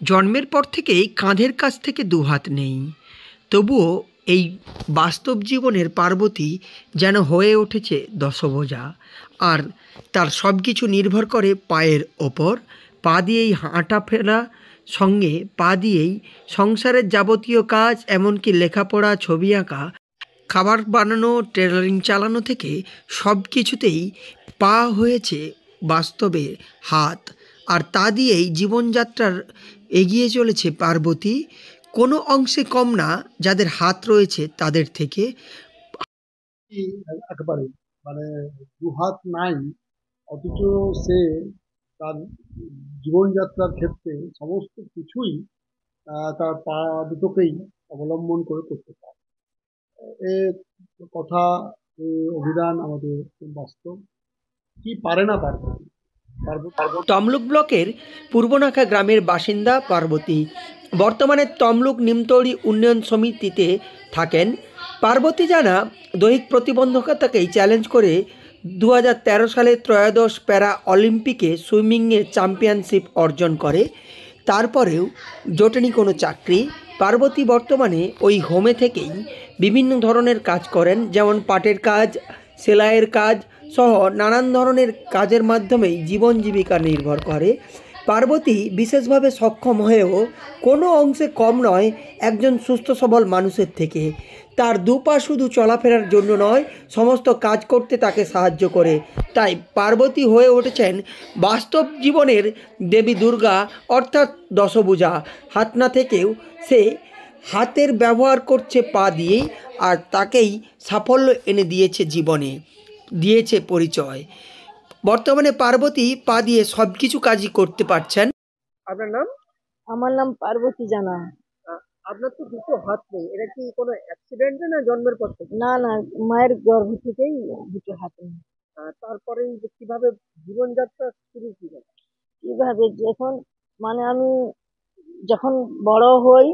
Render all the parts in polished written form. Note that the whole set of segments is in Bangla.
জন্মের পর থেকেই কাঁধের কাছ থেকে দুহাত নেই, তবুও এই বাস্তব জীবনের পার্বতী যেন হয়ে উঠেছে দশভুজা। আর তার সব কিছু নির্ভর করে পায়ের ওপর। পা দিয়েই হাঁটা ফেরা, সঙ্গে পা দিয়েই সংসারের যাবতীয় কাজ, এমনকি লেখাপড়া, ছবি আঁকা, খাবার বানানো, টেলারিং চালানো থেকে সব কিছুতেই পা হয়েছে বাস্তবে হাত। আর তা দিয়েই জীবনযাত্রার এগিয়ে চলেছে পার্বতী, কোনো অংশে কম না যাদের হাত রয়েছে তাদের থেকে। একেবারে মানে দুহাত নাই, অথচ সে তার জীবনযাত্রার ক্ষেত্রে সমস্ত কিছুই তার পা দুটোকেই অবলম্বন করে করতে পারে। এ কথা, এ অভিধান আমাদের বাস্তব। কি পারে না পার্বতী। তমলুক ব্লকের পূর্বনাখা গ্রামের বাসিন্দা পার্বতী বর্তমানে তমলুক নিমতৌড়ি উন্নয়ন সমিতিতে থাকেন। পার্বতী জানা দৈহিক প্রতিবন্ধকতাকেই চ্যালেঞ্জ করে 2013 সালে ত্রয়োদশ প্যারা অলিম্পিকে সুইমিংয়ে চ্যাম্পিয়নশিপ অর্জন করে। তারপরেও জোটেনি কোনো চাকরি। পার্বতী বর্তমানে ওই হোমে থেকেই বিভিন্ন ধরনের কাজ করেন, যেমন পাটের কাজ, সেলাইয়ের কাজ সহ নানান ধরনের কাজের মাধ্যমেই জীবন জীবিকা নির্ভর করে। পার্বতী বিশেষভাবে সক্ষম হয়েও কোনো অংশে কম নয় একজন সুস্থ সবল মানুষের থেকে। তার দুপা শুধু চলাফেরার জন্য নয়, সমস্ত কাজ করতে তাকে সাহায্য করে। তাই পার্বতী হয়ে উঠেছেন বাস্তব জীবনের দেবী দুর্গা, অর্থাৎ দশভুজা। হাত না থেকেও সে হাতের ব্যবহার করছে পা দিয়েই, আর তাকেই সাফল্য এনে দিয়েছে জীবনে, দিয়েছে পরিচয়। বর্তমানে পার্বতী পা দিয়ে সব কিছু কাজই করতে পারছেন। আপনার নাম? আমার নাম পার্বতী জানা। আপনার তো দুটো হাত নেই, এটা কি কোনো অ্যাক্সিডেন্টে না জন্মের পর থেকে? না না, মায়ের গর্ভ থেকেই দুটো হাত নেই। তারপরে কিভাবে জীবনযাত্রা শুরু কিভাবে? কিভাবে, যখন মানে আমি যখন বড় হই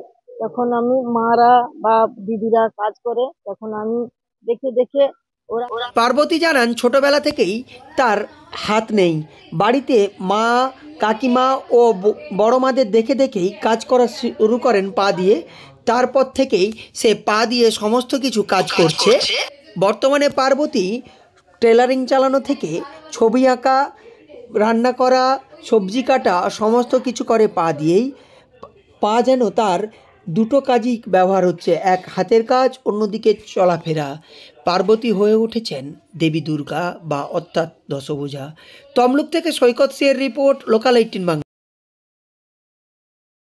তখন আমি মারা বা দিদিরা কাজ করে তখন আমি দেখে দেখে ওরা পার্বতী জানান ছোটবেলা থেকেই তার হাত নেই। বাড়িতে মা, কাকিমা ও বড় মাদের দেখে দেখেই কাজ করা শুরু করেন পা দিয়ে। তারপর থেকেই সে পা দিয়ে সমস্ত কিছু কাজ করছে। বর্তমানে পার্বতী টেলারিং চালানো থেকে ছবি আঁকা, রান্না করা, সবজি কাটা সমস্ত কিছু করে পা দিয়েই। পা যেন তার দুটো কাজই ব্যবহার হচ্ছে, এক হাতের কাজ, অন্যদিকে চলাফেরা। পার্বতী হয়ে উঠেছেন দেবী দুর্গা বা অর্থাৎ দশভুজা। তমলুক থেকে সৈকত সিংয়ের রিপোর্ট, লোকাল 18 বাংলা।